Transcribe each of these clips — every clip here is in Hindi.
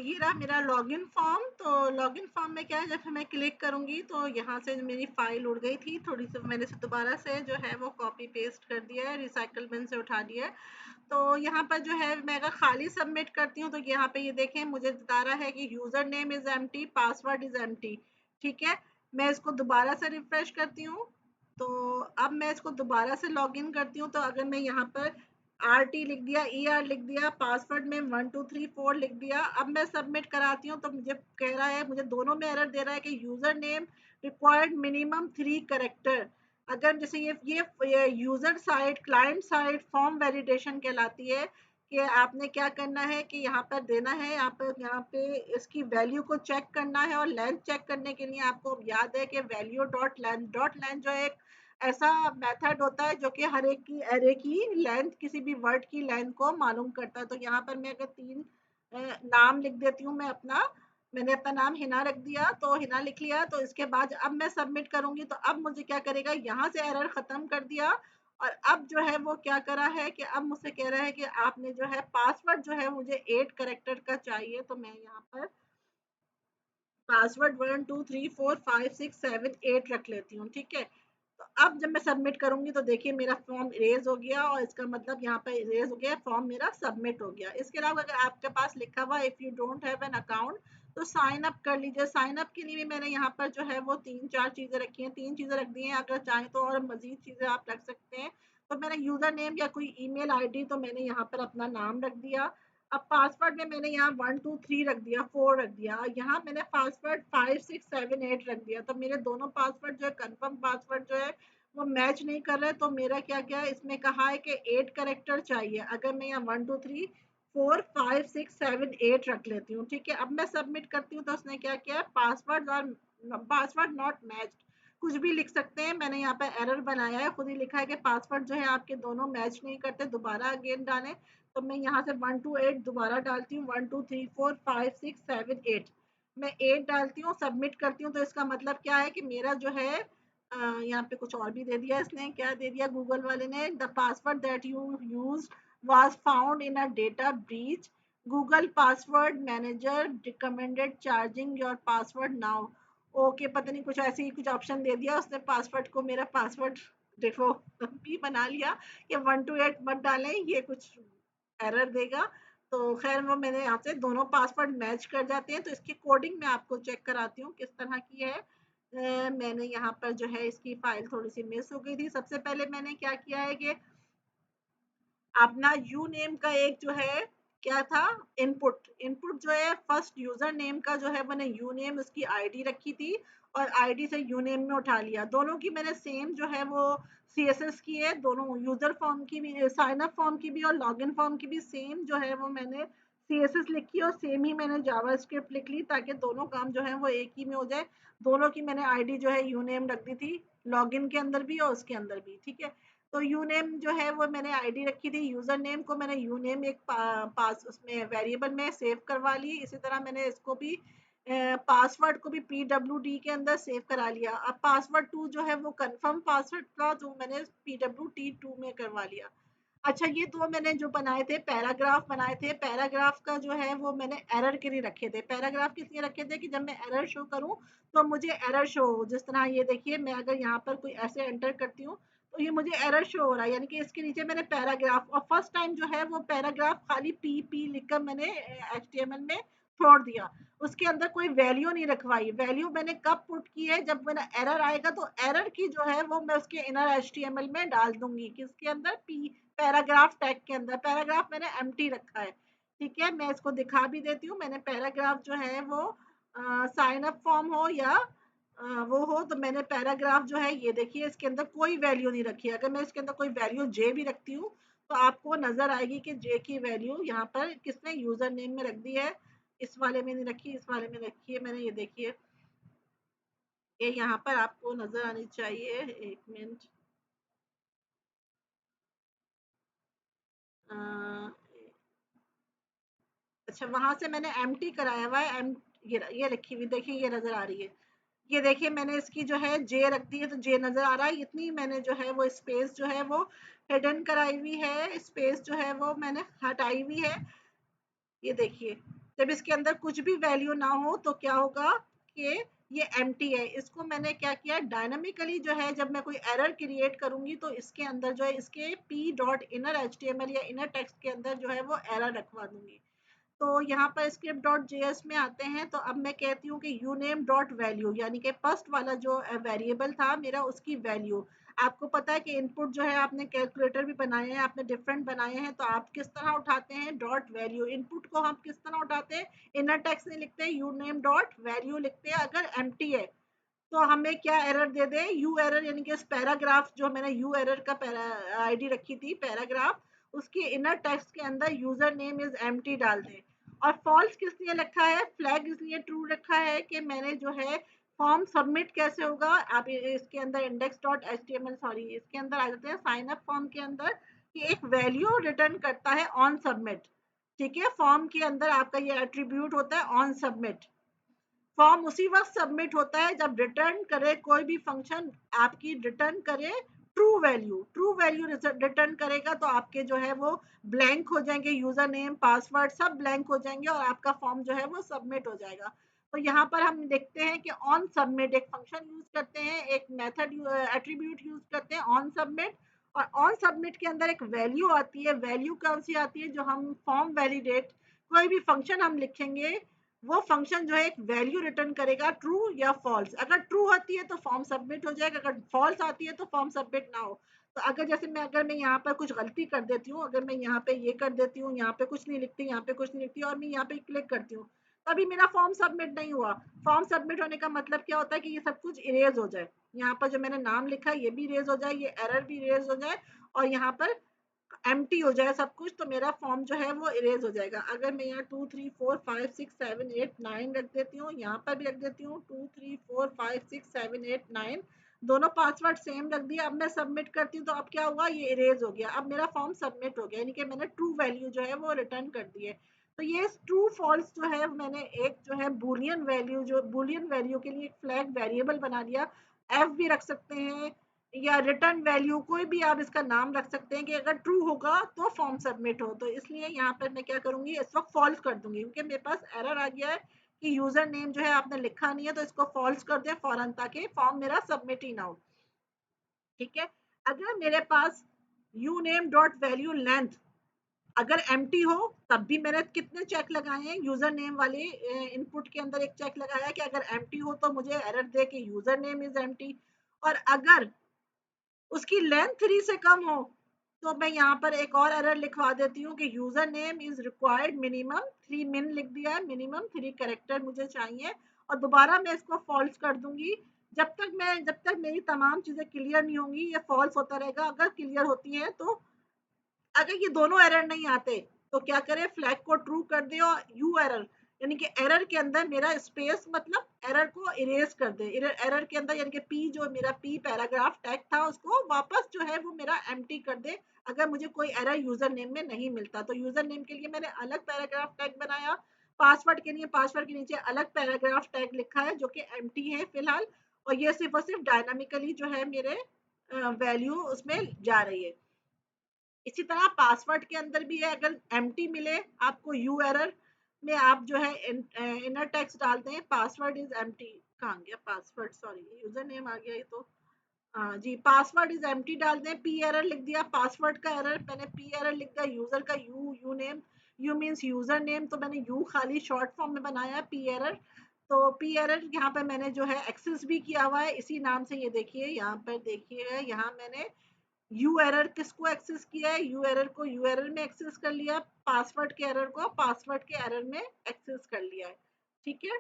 ये रहा मेरा लॉगिन फॉर्म। तो लॉगिन फॉर्म में क्या है, जब मैं क्लिक करूंगी तो यहाँ से मेरी फाइल उड़ गई थी थोड़ी सी, मैंने से दोबारा से जो है वो कॉपी पेस्ट कर दिया है, रिसाइकल बिन से उठा दिया है। तो यहाँ पर जो है मैं अगर खाली सबमिट करती हूँ तो यहाँ पे ये देखें मुझे बता रहा है कि user name is empty, password is empty. ठीक है, मैं इसको दोबारा से रिफ्रेश करती हूँ। तो अब मैं इसको दोबारा से लॉगिन करती हूँ। तो अगर मैं यहाँ पर RT लिख दिया, ER लिख दिया, पासवर्ड में 1234 लिख दिया, अब मैं सबमिट कराती हूँ तो मुझे कह रहा है, मुझे दोनों में एरर दे रहा है कि user name required minimum 3 character. अगर जैसे ये user side client side form validation कहलाती है कि आपने क्या करना है कि यहाँ पर देना है, यहाँ पे इसकी वैल्यू को चेक करना है, और लेंथ चेक करने के लिए आपको याद है कि वैल्यू डॉट लेंथ जो एक ऐसा मेथड होता है जो कि हर एक की एरे की लेंथ, किसी भी वर्ड की लेंथ को मालूम करता है। तो यहाँ पर मैं अगर 3 नाम लिख देती हूँ, मैंने अपना नाम हिना रख दिया, तो हिना लिख लिया। तो इसके बाद अब मैं सबमिट करूंगी तो अब मुझे क्या करेगा, यहाँ से एरर खत्म कर दिया। और अब जो है वो क्या करा है कि अब मुझसे कह रहा है कि आपने जो है पासवर्ड जो है मुझे 8 कैरेक्टर का चाहिए। तो मैं यहाँ पर पासवर्ड 1 2 3 4 5 6 7 8 रख लेती हूँ। ठीक है, तो अब जब मैं सबमिट करूंगी तो देखिए मेरा फॉर्म इरेज हो गया, और इसका मतलब यहाँ पर इरेज हो गया, फॉर्म मेरा सबमिट हो गया। इसके अलावा अगर आपके पास लिखा हुआ if you don't have an account तो साइन अप कर लीजिए। साइन अप के लिए भी मैंने यहाँ पर जो है वो 3 4 चीजें रखी हैं, 3 चीजें रख दी हैं। अगर चाहें तो और मजीद चीजें आप रख सकते हैं। तो मैंने यूजर नेम या कोई ईमेल आईडी, तो मैंने यहाँ पर अपना नाम रख दिया। अब पासवर्ड में मैंने यहाँ 1 2 3 रख दिया, 4 रख दिया, यहाँ मैंने पासवर्ड 5 6 7 8 रख दिया। तो मेरे दोनों पासवर्ड जो है, कंफर्म पासवर्ड जो है वो मैच नहीं कर रहे। तो मेरा क्या क्या इसमें कहा है कि 8 करेक्टर चाहिए। अगर मैं यहाँ 1 2 3 4 5 6 7 8 रख लेती हूँ। ठीक है, अब मैं सबमिट करती हूँ तो उसने क्या किया, पासवर्ड नॉट मैच्ड, कुछ भी लिख सकते हैं। मैंने यहाँ पे एरर बनाया है, खुद ही लिखा है कि पासवर्ड जो है आपके दोनों मैच नहीं करते, दोबारा अगेन डालें। तो मैं यहाँ से 1 2 8 दोबारा डालती हूँ, 1 2 3 4 5 6 7 8, मैं 8 डालती हूँ, सबमिट करती हूँ। तो इसका मतलब क्या है कि मेरा जो है यहाँ पे कुछ और भी दे दिया, इसने क्या दे दिया गूगल वाले ने, the password that you use was found in a data breach, Google password manager recommended charging your password now. Okay, पता नहीं कुछ ऐसे ही कुछ ऑप्शन दे दिया उसने, पासवर्ड को मेरा पासवर्ड देखो भी बना लिया कि 1 2 8 मत डालें, ये कुछ एरर देगा। तो खैर वो मैंने यहाँ से दोनों पासवर्ड मैच कर जाते हैं। तो इसकी कोडिंग मैं आपको चेक कराती हूँ किस तरह की है। मैंने यहाँ पर जो है इसकी फाइल थोड़ी सी मिस हो गई थी। सबसे पहले मैंने क्या किया है कि अपना यू नेम का एक जो है क्या था, इनपुट इनपुट जो है फर्स्ट यूजर नेम का जो है मैंने यू नेम उसकी आईडी रखी थी, और आईडी से यू नेम में उठा लिया। दोनों की मैंने सेम जो है वो CSS की है, दोनों यूजर फॉर्म की भी, साइन अप फॉर्म की भी और लॉगिन फॉर्म की भी सेम जो है वो मैंने CSS लिखी, और सेम ही मैंने जावास्क्रिप्ट लिख ली ताकि दोनों काम जो है वो एक ही में हो जाए। दोनों की मैंने आईडी जो है यू नेम रख दी थी, लॉगिन के अंदर भी और उसके अंदर भी। ठीक है, तो यू नेम जो है वो मैंने आईडी रखी थी, यूजर नेम को मैंने यू नेम एक पास उसमें वेरिएबल में सेव करवा ली। इसी तरह मैंने इसको भी पासवर्ड को भी PWD के अंदर सेव करा लिया। अब पासवर्ड 2 जो है वो कंफर्म पासवर्ड था, जो मैंने PWT2 में करवा लिया। अच्छा, ये दो मैंने जो बनाए थे पैराग्राफ बनाए थे, पैराग्राफ का जो है वो मैंने एरर के लिए रखे थे। पैराग्राफ किस लिए रखे थे कि जब मैं एरर शो करूं तो मुझे एरर शो हो। जिस तरह ये देखिए, मैं अगर यहाँ पर कोई ऐसे एंटर करती हूँ तो ये मुझे एरर शो हो रहा है, यानी कि इसके नीचे मैंने पैराग्राफ, और फर्स्ट टाइम जो है वो पैराग्राफ खाली पी लिखकर मैंने HTML में छोड़ दिया, उसके अंदर कोई वैल्यू नहीं रखवाई। वैल्यू मैंने कब पुट की है, जब मेरा एरर आएगा तो एरर की जो है वो मैं उसके इनर HTML में डाल दूंगी, किसके अंदर, पैराग्राफ टैग के अंदर। पैराग्राफ मैंने एम्प्टी रखा है। ठीक है, मैं इसको दिखा भी देती हूँ। मैंने पैराग्राफ जो है वो साइन अप फॉर्म हो या वो हो, तो मैंने पैराग्राफ जो है ये देखिए इसके अंदर कोई वैल्यू नहीं रखी है। अगर मैं इसके अंदर कोई वैल्यू जे भी रखती हूँ तो आपको नजर आएगी कि जे की वैल्यू यहाँ पर किसने यूजर नेम में रख दी है, इस वाले में नहीं रखी, इस वाले में रखी है मैंने। ये देखिए, ये यहाँ पर आपको नजर आनी चाहिए। एक मिनट, अच्छा, वहां से मैंने एम्प्टी कराया हुआ है। ये रखी हुई देखिए, ये नजर आ रही है। ये देखिए मैंने इसकी जो है जे रख दी है, तो जे नजर आ रहा है। इतनी मैंने जो है वो स्पेस जो है वो हिडन कराई हुई है, स्पेस जो है वो मैंने हटाई हुई है। ये देखिए, जब इसके अंदर कुछ भी वैल्यू ना हो तो क्या होगा कि ये एम्प्टी है। इसको मैंने क्या किया, डायनामिकली जो है जब मैं कोई एरर क्रिएट करूंगी तो इसके अंदर जो है इसके p डॉट इनर एचटीएमएल या इनर टेक्स्ट के अंदर जो है वो एरर रखवा दूंगी। तो यहाँ पर स्क्रिप्ट डॉट जेएस में आते हैं तो अब मैं कहती हूँ कि यूनेम डॉट वैल्यू, यानी कि फर्स्ट वाला जो वेरिएबल था मेरा उसकी वैल्यू। आपको पता है कि इनपुट जो है आपने कैलकुलेटर भी बनाए हैं, आपने डिफरेंट बनाए हैं, तो आप किस तरह उठाते हैं, डॉट वैल्यू। इनपुट को हम किस तरह उठाते हैं, इनर टेक्स्ट नहीं लिखते हैं, यूनेम डॉट वैल्यू लिखते हैं। अगर एम्प्टी है तो हमें क्या error they they, you error, यानी कि इस पैराग्राफ जो मैंने यू एरर का आईडी रखी थी पैराग्राफ, उसके इनर टेक्स्ट के अंदर यूजर नेम इज एम्प्टी डाल दें। और फॉल्स किस लिए रखा है, फ्लैग इसलिए ट्रू रखा है कि मैंने जो है फॉर्म सबमिट कैसे होगा, आप इसके अंदर index dot H T M L, sorry इसके अंदर आ जाते हैं साइन अप फॉर्म के अंदर, कि एक वैल्यू रिटर्न करता है ऑन सबमिट। ठीक है, फॉर्म के अंदर आपका ये एट्रीब्यूट होता है ऑन सबमिट। फॉर्म उसी वक्त सबमिट होता है जब रिटर्न करे कोई भी फंक्शन, आपकी रिटर्न करे true value. True value return करेगा तो आपके जो है वो ब्लैंक हो जाएंगे, यूजर नेम पासवर्ड सब ब्लैंक हो जाएंगे और आपका फॉर्म जो है वो सबमिट हो जाएगा। तो यहाँ पर हम देखते हैं कि ऑन सबमिट एक फंक्शन यूज करते हैं, एक मेथड एट्रीब्यूट यूज करते हैं ऑन सबमिट। और ऑन सबमिट के अंदर एक वैल्यू आती है, वैल्यू कौन सी आती है, जो हम फॉर्म वैलिडेट कोई भी फंक्शन हम लिखेंगे वो फंक्शन जो है एक वैल्यू रिटर्न करेगा ट्रू या फॉल्स। अगर ट्रू आती है तो फॉर्म सबमिट हो जाएगा, अगर फॉल्स आती है तो फॉर्म सबमिट ना हो। तो अगर जैसे अगर मैं यहाँ पर कुछ गलती कर देती हूँ, अगर मैं यहाँ पे ये कर देती हूँ, यहाँ पे कुछ नहीं लिखती, यहाँ पे कुछ नहीं लिखती और मैं यहाँ पे क्लिक करती हूँ, तभी मेरा फॉर्म सबमिट नहीं हुआ। फॉर्म सबमिट होने का मतलब क्या होता है कि ये सब कुछ इरेज हो जाए, यहाँ पर जो मैंने नाम लिखा है ये भी इरेज हो जाए, ये एरर भी इरेज हो जाए और यहाँ पर एम्प्टी हो जाए सब कुछ, तो मेरा फॉर्म जो है वो इरेज हो जाएगा। अगर मैं यहाँ 2 3 4 5 6 7 8 9 रख देती हूँ, यहाँ पर भी रख देती हूँ 2 3 4 5 6 7 8 9, दोनों पासवर्ड सेम रख दिया, अब मैं सबमिट करती हूँ तो अब क्या हुआ, ये इरेज हो गया, अब मेरा फॉर्म सबमिट हो गया, यानी कि मैंने ट्रू वैल्यू जो है वो रिटर्न कर दी है। तो ये ट्रू फॉल्स जो है मैंने एक जो है बुलियन वैल्यू, जो बुलियन वैल्यू के लिए एक फ्लैग वेरिएबल बना दिया। एफ भी रख सकते हैं या रिटर्न वैल्यू कोई भी आप इसका नाम रख सकते हैं कि अगर ट्रू होगा तो फॉर्म सबमिट हो। तो इसलिए यहाँ पर मैं क्या करूंगी, इस वक्त फॉल्स कर दूंगी क्योंकि मेरे पास एरर आ गया है कि यूजर नेम जो है आपने लिखा नहीं है, तो इसको फॉल्स कर दें फौरन ताकि फॉर्म मेरा सबमिट ही ना हो। ठीक है, अगर मेरे पास u name dot value length अगर एम्प्टी हो, तब भी मैंने कितने चेक लगाए हैं, यूजर नेम वाले इनपुट के अंदर एक चेक लगाया कि अगर एम्प्टी हो तो मुझे एरर दे कि यूजर नेम इज एम्प्टी। और अगर उसकी लेंथ 3 से कम हो तो मैं यहाँ पर एक और एरर लिखवा देती हूँ कि user name is required minimum 3, मिन लिख दिया है, मिनिमम 3 कैरेक्टर मुझे चाहिए। और दोबारा मैं इसको फॉल्स कर दूंगी, जब तक मेरी तमाम चीजें क्लियर नहीं होंगी ये फॉल्स होता रहेगा। अगर क्लियर होती है तो, अगर ये दोनों एरर नहीं आते तो क्या करें, फ्लैग को ट्रू कर दे और यू एरर, यानी कि एरर के अंदर मेरा स्पेस मतलब एरर को इरेज कर दे। एरर के अंदर यानी कि पी, जो मेरा पी पैराग्राफ टैग था उसको वापस जो है वो मेरा एम्प्टी कर दे अगर मुझे कोई एरर यूजर नेम में नहीं मिलता। तो यूजर नेम के लिए मैंने अलग पैराग्राफ टैग बनाया, पासवर्ड के लिए पासवर्ड के नीचे अलग पैराग्राफ टैग लिखा है जो कि एम्प्टी है फिलहाल, और ये सिर्फ और सिर्फ डायनामिकली जो है मेरे वैल्यू उसमें जा रही है। इसी तरह पासवर्ड के अंदर भी है, अगर एम्प्टी मिले आपको यू एरर में आप जो है इनर टेक्स्ट डालते हैं पासवर्ड इज एम्प्टी, कहाँ गया पासवर्ड, सॉरी यूजर नेम आ गया ये तो, हाँ जी, पासवर्ड इज एम्प्टी डाल दें, पी एरर लिख दिया, पासवर्ड का एरर मैंने पी एरर लिख दिया, यूजर का you, you name, you means user name, तो मैंने यू खाली शॉर्ट फॉर्म में बनाया पी एरर। तो पी एरर यहाँ पर मैंने जो है एक्सेस भी किया हुआ है इसी नाम से, ये देखिए यहाँ पर देखिए, यहाँ मैंने यू एरर किसको एक्सेस किया है, यू एरर को यू एरर में एक्सेस कर लिया, पासवर्ड के एरर को पासवर्ड के एरर में एक्सेस कर लिया है। ठीक है,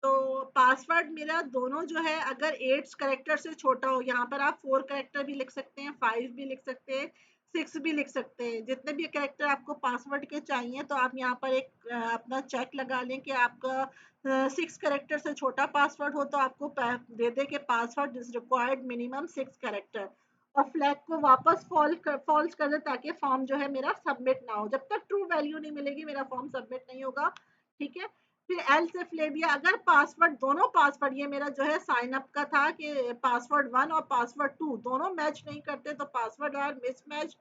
तो पासवर्ड मेरा दोनों जो है अगर 8 करेक्टर से छोटा हो, यहाँ पर आप 4 करेक्टर भी लिख सकते हैं, 5 भी लिख सकते हैं, 6 भी लिख सकते हैं, जितने भी करेक्टर आपको पासवर्ड के चाहिए तो आप यहाँ पर एक अपना चेक लगा लें कि आपका 6 करेक्टर से छोटा पासवर्ड हो तो आपको दे दे के password is required minimum 6 character, और फ्लैग को वापस फॉल्स कर दे ताकि फॉर्म जो है मेरा सबमिट ना हो। जब तक ट्रू वैल्यू नहीं मिलेगी मेरा फॉर्म सबमिट नहीं होगा। ठीक है, फिर एल से ले लिया, अगर पासवर्ड दोनों पासवर्ड, ये मेरा जो है साइन अप का था कि पासवर्ड 1 और पासवर्ड 2 दोनों मैच नहीं करते तो password are mismatched,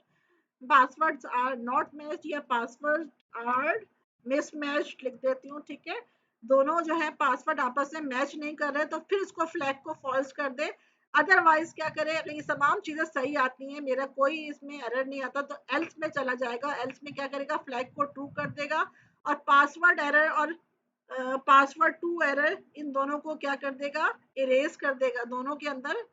passwords are not matched या पासवर्ड आर मिसमैच लिख देती हूँ, ठीक है। दोनों जो है पासवर्ड आपस में मैच नहीं कर रहे तो फिर इसको फ्लैग को फॉल्स कर दे। अदरवाइज क्या करे, अगर ये तमाम चीजें सही आती हैं, मेरा कोई इसमें एरर नहीं आता, तो एल्स में चला जाएगा। एल्स में क्या करेगा, फ्लैग को ट्रू कर देगा और पासवर्ड एरर और पासवर्ड टू एरर इन दोनों को क्या कर देगा, इरेज कर देगा, दोनों के अंदर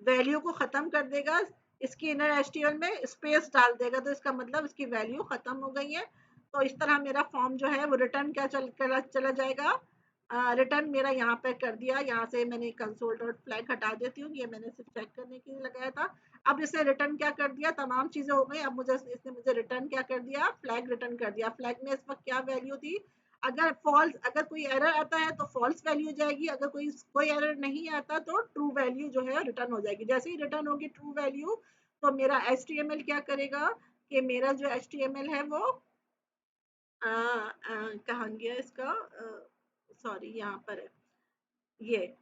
वैल्यू को खत्म कर देगा। इसकी इनर एचटीएमएल में स्पेस डाल देगा, तो इसका मतलब इसकी वैल्यू खत्म हो गई है। तो इस तरह मेरा फॉर्म जो है वो रिटर्न क्या चला जाएगा, रिटर्न मेरा यहाँ पे कर दिया। यहाँ से मैंने कंसोल डॉट फ्लैग हटा देती हूँ, ये मैंने सिर्फ चेक करने के लिए लगाया था। अब इसे रिटर्न क्या कर दिया, तमाम चीजें हो गई। अब मुझे इसने मुझे रिटर्न क्या कर दिया, फ्लैग रिटर्न कर दिया। फ्लैग में इस वक्त क्या वैल्यू थी, अगर फॉल्स, अगर कोई एरर आता है तो फॉल्स वैल्यू जाएगी, अगर कोई कोई एरर नहीं आता तो ट्रू वैल्यू जो है रिटर्न हो जाएगी। जैसे ही रिटर्न होगी ट्रू वैल्यू, तो मेरा एचटीएमएल क्या करेगा कि मेरा जो एचटीएमएल है वो कहाँ गया इसका, सॉरी यहाँ पर है ये,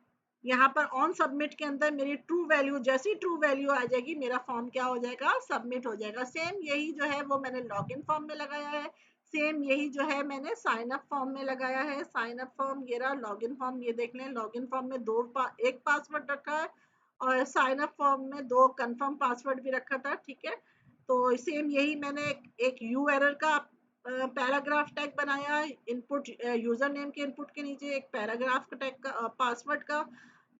यहाँ पर ऑन सबमिट के अंदर मेरी ट्रू वैल्यू, जैसी ट्रू वैल्यू आ जाएगी मेरा फॉर्म क्या हो जाएगा, सबमिट हो जाएगा। सेम यही जो है वो मैंने लॉगिन फॉर्म में लगाया है, सेम यही जो है मैंने साइन अप फॉर्म में लगाया है। साइन अप फॉर्म ये रहा, लॉगिन फॉर्म ये देख लें। लॉगिन फॉर्म में एक पासवर्ड रखा है और साइन अप फॉर्म में दो कंफर्म पासवर्ड भी रखा था, ठीक है। तो सेम यही मैंने एक यू एरर का पैराग्राफ टैग बनाया, इनपुट यूजर नेम के इनपुट के नीचे एक पैराग्राफ का टैग का पासवर्ड का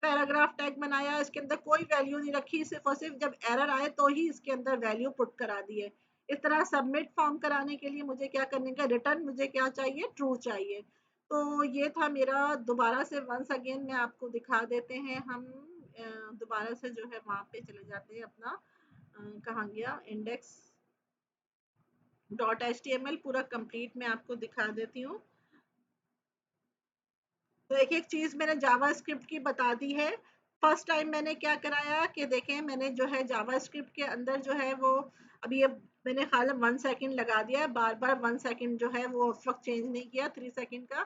पैराग्राफ टैग बनाया। इसके अंदर कोई वैल्यू नहीं रखी, सिर्फ और सिर्फ जब एरर आए तो ही इसके अंदर वैल्यू पुट करा दी है। इस तरह सबमिट फॉर्म कराने के लिए मुझे क्या करने का, रिटर्न मुझे क्या चाहिए, ट्रू चाहिए। तो ये था मेरा। दोबारा से वंस अगेन मैं आपको दिखा देते हैं हम, दोबारा से जो है वहां पे चले जाते हैं अपना, कहाँ गया index dot H T M L, पूरा कंप्लीट मैं आपको दिखा देती हूँ। तो एक एक चीज मैंने जावा स्क्रिप्ट की बता दी है। फर्स्ट टाइम मैंने क्या कराया कि देखें, मैंने जो है जावा स्क्रिप्ट के अंदर जो है वो अभी ये मैंने खाली 1 सेकंड लगा दिया है, बार बार 1 सेकंड जो है वो उस वक्त चेंज नहीं किया 3 सेकंड का।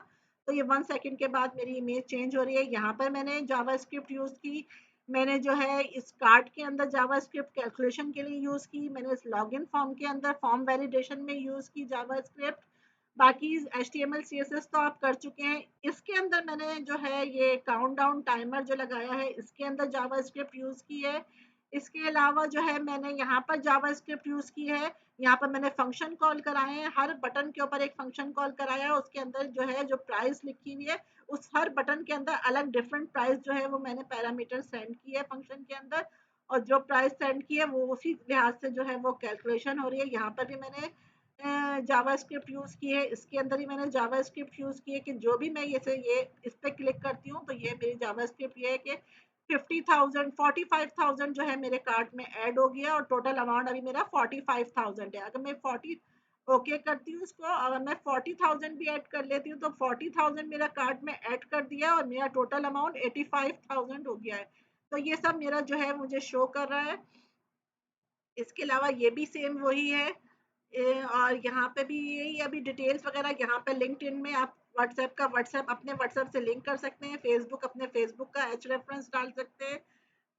तो ये 1 सेकंड के बाद मेरी इमेज चेंज हो रही है। यहाँ पर मैंने जावा स्क्रिप्ट यूज की, मैंने जो है इस कार्ड के अंदर जावा स्क्रिप्ट कैलकुलेशन के लिए यूज की, मैंने इस लॉगिन फॉर्म के अंदर फॉर्म वैलिडेशन में यूज की जावा स्क्रिप्ट। बाकी HTML CSS तो आप कर चुके हैं। इसके अंदर मैंने जो है ये काउंटडाउन टाइमर जो लगाया है, इसके अंदर जावा स्क्रिप्ट यूज की है। इसके अलावा जो है मैंने यहाँ पर जावा स्क्रिप्ट यूज की है। यहाँ पर मैंने फंक्शन कॉल कराए हैं, हर बटन के ऊपर एक फंक्शन कॉल कराया है। उसके अंदर जो है जो प्राइस लिखी हुई है, उस हर बटन के अंदर अलग डिफरेंट प्राइस जो है वो मैंने पैरामीटर सेंड की है फंक्शन के अंदर। और जो प्राइस सेंड की है वो उसी लिहाज से जो है वो कैलकुलेशन हो रही है। यहाँ पर भी मैंने जावा स्क्रिप्ट यूज की है, इसके अंदर ही मैंने जावा स्क्रिप्ट यूज की है कि जो भी मैं ये इस पे क्लिक करती हूँ तो ये मेरी जावा स्क्रिप्ट ये है कि 50,000 45,000 जो है मेरे कार्ट में ऐड हो गया और टोटल अमाउंट अभी मेरा 45,000 है। अगर मैं 40 ओके करती हूँ इसको, अगर मैं 40,000 भी ऐड कर लेती हूँ तो 40,000 मेरा कार्ट में ऐड कर दिया और मेरा टोटल अमाउंट 85,000 हो गया है। तो ये सब मेरा जो है मुझे शो कर रहा है। इसके अलावा ये भी सेम वही है। और यहाँ पे भी यही अभी डिटेल्स वगैरह, यहाँ पे लिंक्डइन में आप व्हाट्सएप का व्हाट्सएप अपने व्हाट्सएप से लिंक कर सकते हैं, फेसबुक अपने फेसबुक का एच रेफरेंस डाल सकते हैं,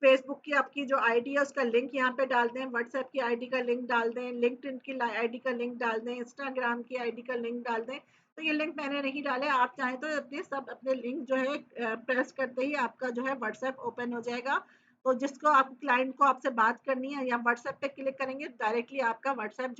फेसबुक की आपकी जो आईडी है उसका लिंक यहाँ पे डाल दें, व्हाट्सएप की आईडी का लिंक डाल दें, लिंक्डइन की आईडी का लिंक डाल दें, इंस्टाग्राम की आईडी का लिंक डाल दें। तो ये लिंक मैंने नहीं डाले, आप चाहें तो अपने लिंक जो है प्रेस करते ही आपका जो है व्हाट्सएप ओपन हो जाएगा। तो जिसको आप क्लाइंट को आपसे बात करनी है या व्हाट्सएप पे क्लिक करेंगे डायरेक्टली आपका व्हाट्सएप